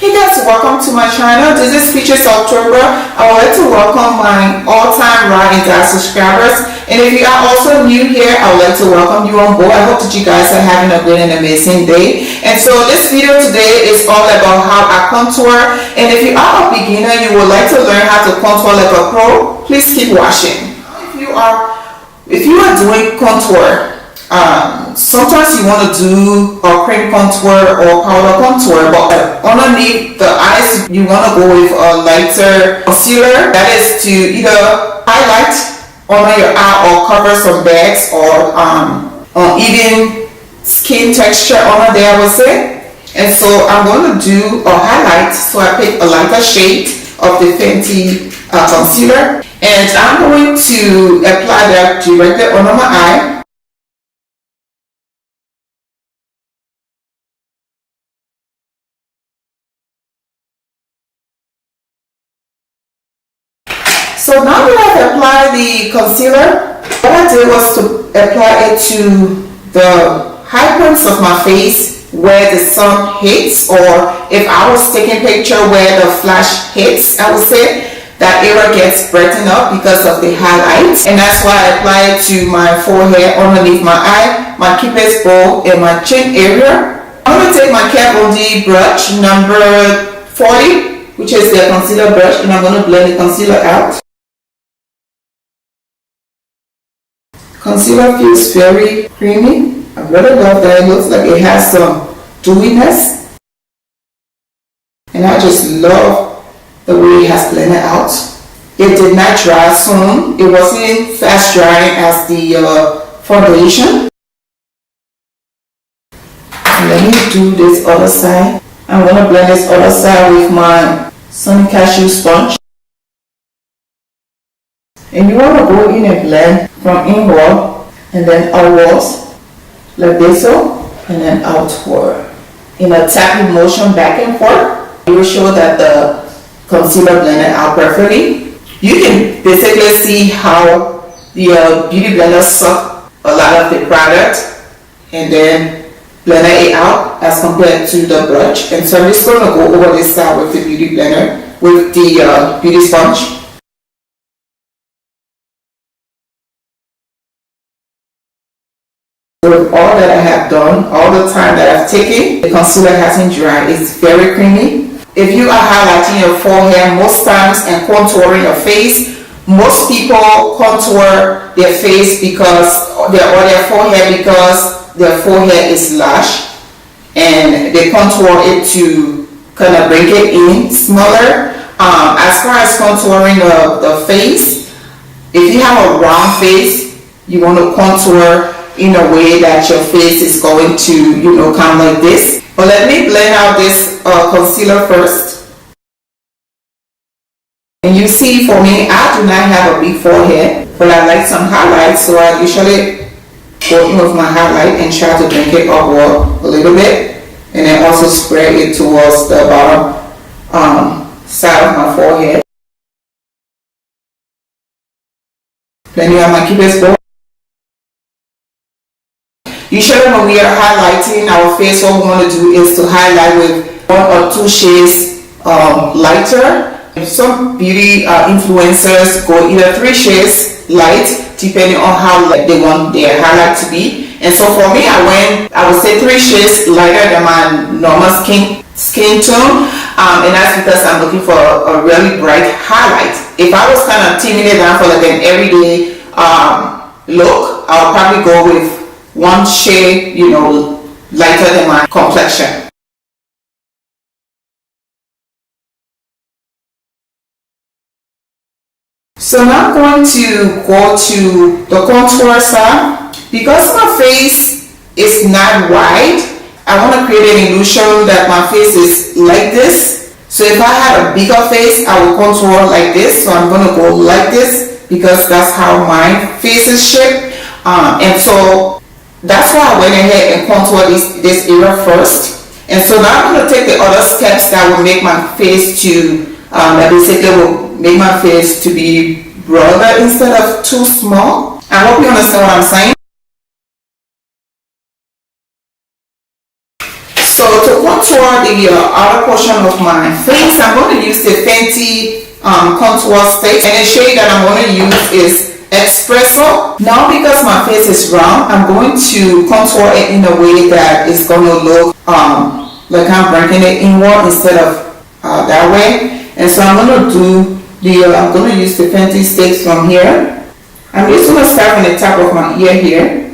Hey guys, welcome to my channel. This is Features October. I would like to welcome my all-time ride and die subscribers. And if you are also new here, I would like to welcome you on board. I hope that you guys are having a good and amazing day. And so this video today is all about how I contour. And if you are a beginner, you would like to learn how to contour like a pro, please keep watching. If you are doing contour, sometimes you want to do a cream contour or powder contour, but underneath the eyes you want to go with a lighter concealer that is to either highlight under your eye or cover some bags or even skin texture under there, I would say. And so I'm going to do a highlight, so I pick a lighter shade of the FENTY concealer, and I'm going to apply that directly under my eye. So now that I've applied the concealer, what I did was to apply it to the high points of my face where the sun hits, or if I was taking a picture where the flash hits, I would say that area gets brightened up because of the highlights. And that's why I apply it to my forehead, underneath my eye, my cupid's bow, and my chin area. I'm going to take my Kat Von D brush number 40, which is the concealer brush, and I'm going to blend the concealer out. Concealer feels very creamy. I really love that. It looks like it has some dewiness. And I just love the way it has blended out. It did not dry soon. It wasn't fast drying as the foundation. And let me do this other side. I'm going to blend this other side with my Sunny Cashew sponge. And you want to go in and blend from inward and then outwards like this, and then outward in a tapping motion back and forth. You will show that the concealer blended out perfectly. You can basically see how the beauty blender sucked a lot of the product and then blended it out as compared to the brush. And so I'm just going to go over this side with the beauty blender with the beauty sponge. With all that I have done, all the time that I've taken, the concealer hasn't dried. It's very creamy. If you are highlighting your forehead most times and contouring your face, most people contour their face because their forehead because their forehead is large, and they contour it to kind of bring it in smaller. As far as contouring the face, if you have a round face, you want to contour in a way that your face is going to, kind of like this. But let me blend out this concealer first. And you see, for me, I do not have a big forehead, but I like some highlights, so I usually go in with my highlight and try to bring it upward a little bit, and then also spread it towards the bottom side of my forehead. Blending out my cupid's bow. Usually when we are highlighting our face, what we want to do is to highlight with 1 or 2 shades lighter. Some beauty influencers go either 3 shades light, depending on how light they want their highlight to be. And so for me, I would say 3 shades lighter than my normal skin tone. And that's because I'm looking for a really bright highlight. If I was kind of tuning it down for like an everyday look, I'll probably go with 1 shade, lighter than my complexion. So now I'm going to go to the contour side. Because my face is not wide, I want to create an illusion that my face is like this. So if I had a bigger face, I would contour like this. So I'm going to go like this because that's how my face is shaped. And so that's why I went ahead and contour this area first. And so now I'm going to take the other steps that will make my face that basically will make my face to be broader instead of too small. I hope you understand what I'm saying. So to contour contour the outer portion of my face, I'm going to use the FENTY contour stick, and the shade that I'm going to use is Espresso. Now because my face is round, I'm going to contour it in a way that is going to look like I'm bringing it inward instead of that way. And so I'm going to use the FENTY sticks from here. I'm just going to start from the top of my ear here.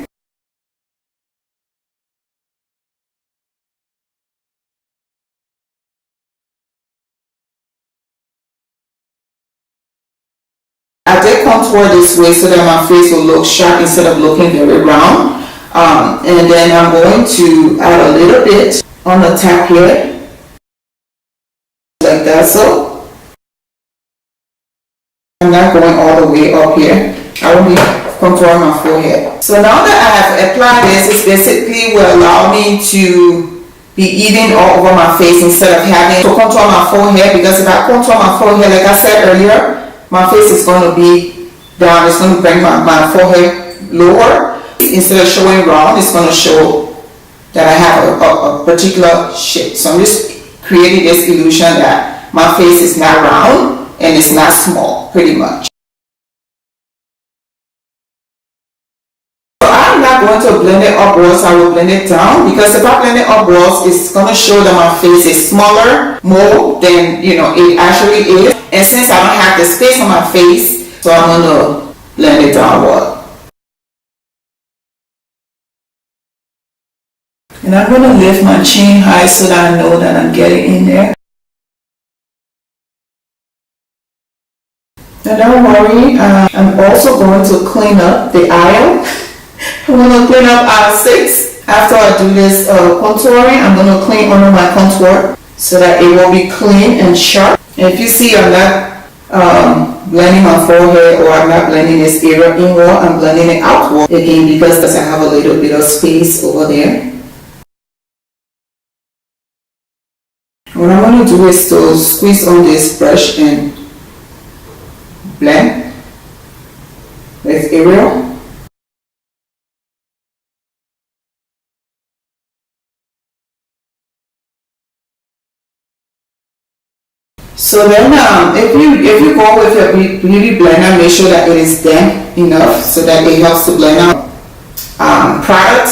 I did contour this way so that my face will look sharp instead of looking very round. And then I'm going to add a little bit on the top here, like that. So I'm not going all the way up here. I will be contouring my forehead. So now that I have applied this, it basically will allow me to be even all over my face instead of having to contour my forehead, because if I contour my forehead, like I said earlier, my face is going to be down. It's going to bring my forehead lower. Instead of showing round, it's going to show that I have a particular shape. So I'm just creating this illusion that my face is not round and it's not small, pretty much. So I'm not going to blend it upwards, I will blend it down, because if I blend it upwards, it's going to show that my face is smaller more than it actually is. And since I don't have the space on my face, so I'm going to blend it downward. And I'm going to lift my chin high so that I know that I'm getting in there. And don't worry, I'm also going to clean up the aisle. I'm going to clean up aisle 6. After I do this contouring, I'm going to clean under my contour so that it will be clean and sharp. And if you see I'm not blending my forehead, or I'm not blending this area inward, I'm blending it outward again because I have a little bit of space over there. What I'm going to do is to squeeze on this brush and blend this area. So then if you go with your beauty blender, make sure that it is damp enough so that it helps to blend out product.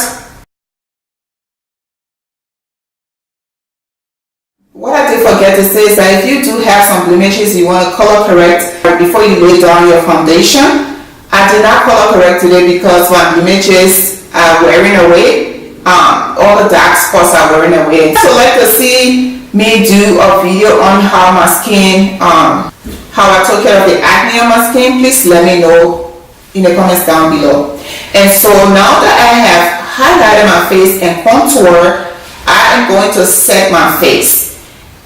What I did forget to say is that if you do have some blemishes you want to color correct before you lay down your foundation, I did not color correct today because my blemishes are wearing away. All the dark spots are wearing away. If you'd like to see me do a video on how my skin, how I took care of the acne on my skin, please let me know in the comments down below. And so now that I have highlighted my face and contour, I am going to set my face.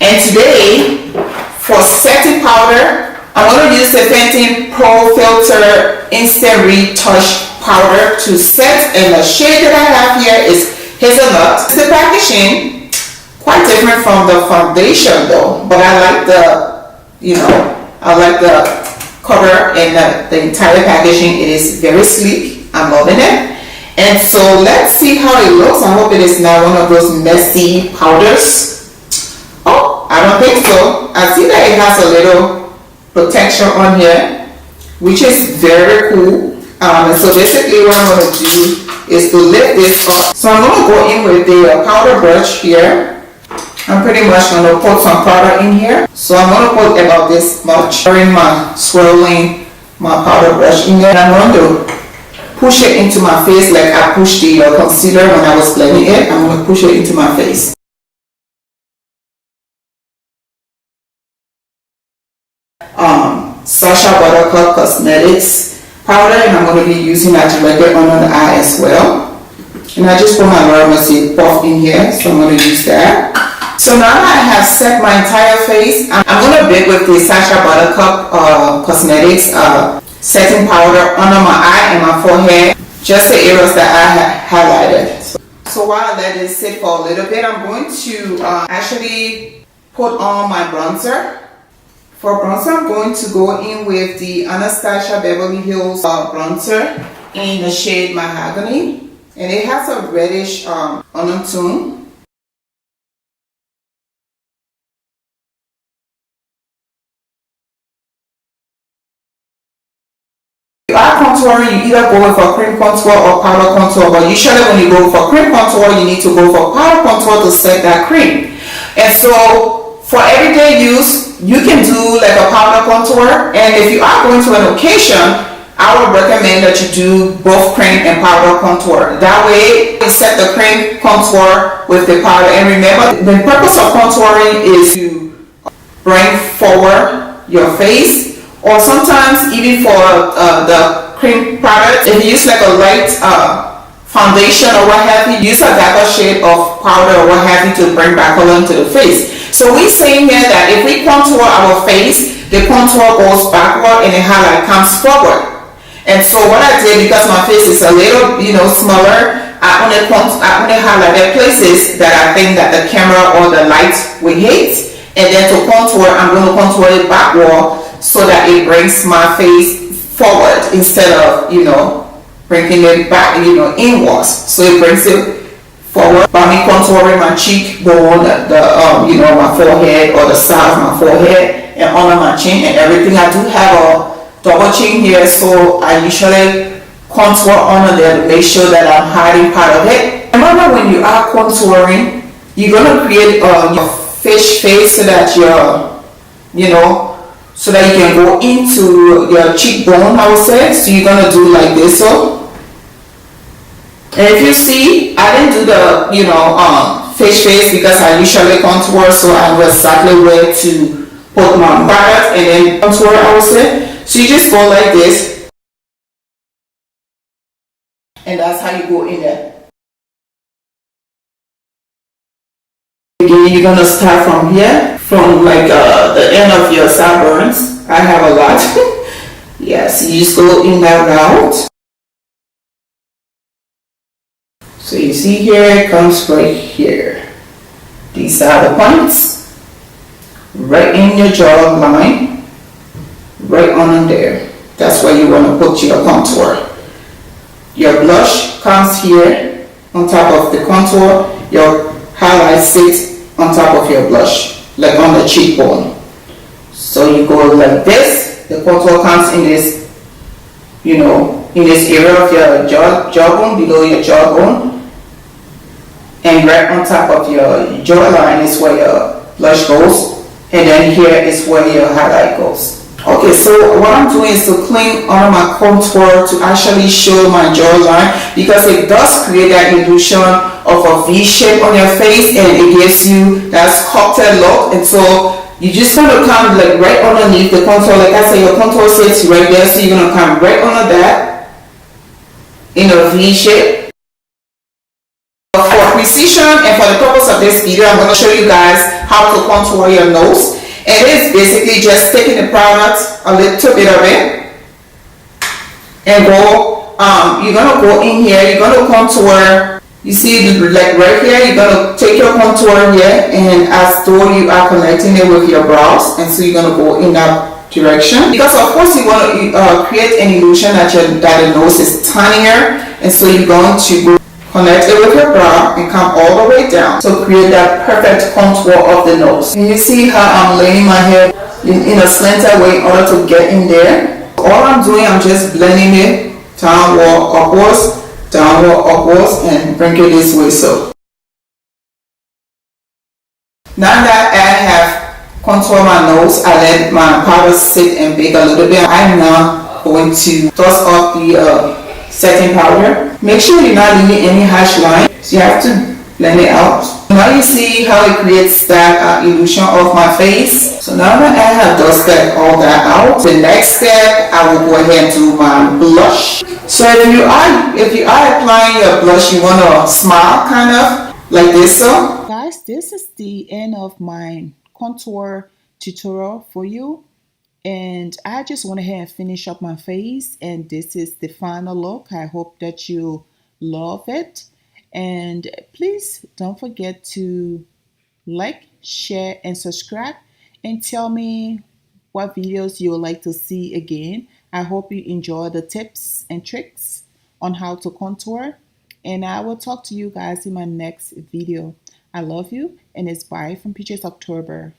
And today, for setting powder, I'm going to use the FENTY Pro Filt'r Instant Retouch powder to set, and the shade that I have here is Hazelnut. The packaging quite different from the foundation though, but I like the cover and the entire packaging. It is very sleek. I'm loving it. And so let's see how it looks. I hope it is not one of those messy powders. Oh, I don't think so. I see that it has a little protection on here, which is very cool. And so basically what I'm going to do is to lift this up. So I'm going to go in with the powder brush here. I'm pretty much going to put some powder in here. So I'm going to put about this much, swirling my powder brush in there. And I'm going to push it into my face like I pushed the concealer when I was blending it. I'm going to push it into my face. Sacha Buttercup Cosmetics powder, and I'm going to be using that directly under the eye as well. And I just put my Laura Mercier puff in here, so I'm going to use that. So now that I have set my entire face, I'm going to bake with the Sacha Buttercup Cosmetics setting powder under my eye and my forehead, just the areas that I have highlighted. So while I let it sit for a little bit, I'm going to actually put on my bronzer. For bronzer, I'm going to go in with the Anastasia Beverly Hills bronzer in the shade Mahogany, and it has a reddish undertone. If you are contouring, you either go with a cream contour or powder contour, but usually when you go for cream contour, you need to go for powder contour to set that cream. And so for everyday use, you can do like a powder contour, and if you are going to an occasion, I would recommend that you do both cream and powder contour. That way, you set the cream contour with the powder. And remember, the purpose of contouring is to bring forward your face, or sometimes even for the cream product, if you use like a light foundation or what have you, use a darker shade of powder or what have you to bring back color into the face. So we're saying here that if we contour our face, the contour goes backward and the highlight comes forward. And so what I did, because my face is a little, smaller, I only highlighted places that I think that the camera or the light will hit. And then to contour, I'm going to contour it backward so that it brings my face forward instead of, bringing it back, inwards. So it brings it forward by me contouring my cheekbone, my forehead or the side of my forehead and under my chin and everything. I do have a double chin here, so I usually contour under there to make sure that I'm hiding part of it. Remember, when you are contouring, you're going to create your fish face so that so that you can go into your cheekbone, I would say. So you're going to do like this. So, and if you see, I didn't do the fish face because I usually contour, so I know exactly where to put my product and then contour, I would say. So you just go like this, and that's how you go in there. Again, you're gonna start from here, from like the end of your sideburns. I have a lot. Yes, you just go in that route. So you see here, it comes right here. These are the points, right in your jawline. Right on there. That's where you want to put your contour. Your blush comes here on top of the contour. Your highlight sits on top of your blush, like on the cheekbone. So you go like this. The contour comes in this, in this area of your jawbone, below your jawbone. And right on top of your jawline is where your blush goes. And then here is where your highlight goes. Okay, so what I'm doing is to clean on my contour to actually show my jawline, because it does create that illusion of a V shape on your face and it gives you that sculpted look. And so you just want to come like right underneath the contour. Like I said, your contour sits right there, so you're going to come right under that in a V shape. For precision and for the purpose of this video, I'm going to show you guys how to contour your nose. And it's basically just taking the product, a little bit of it, and go, you're going to go in here, you're going to contour, you see like right here, you're going to take your contour here, and as though you are connecting it with your brows, and so you're going to go in that direction. Because of course you want to create an illusion that the nose is tinier, and so you're going to go connect it with your brow and come all the way down to create that perfect contour of the nose. And you see how I'm laying my hair in a slanted way in order to get in there. All I'm doing, I'm just blending it downward, upwards, and bring it this way. So now that I have contoured my nose, I let my powder sit and bake a little bit. I'm now going to toss off the setting powder. Make sure you're not leaving any harsh line, so you have to blend it out. Now you see how it creates that illusion of my face. So now that I have dusted all that out, the next step, I will go ahead and do my blush. So if you are applying your blush, you want to smile kind of like this. So guys, this is the end of my contour tutorial for you. And I just went ahead and finish up my face, and this is the final look. I hope that you love it, and please don't forget to like, share, and subscribe, and tell me what videos you would like to see again. I hope you enjoy the tips and tricks on how to contour, and I will talk to you guys in my next video. I love you, and it's bye from Peaches October.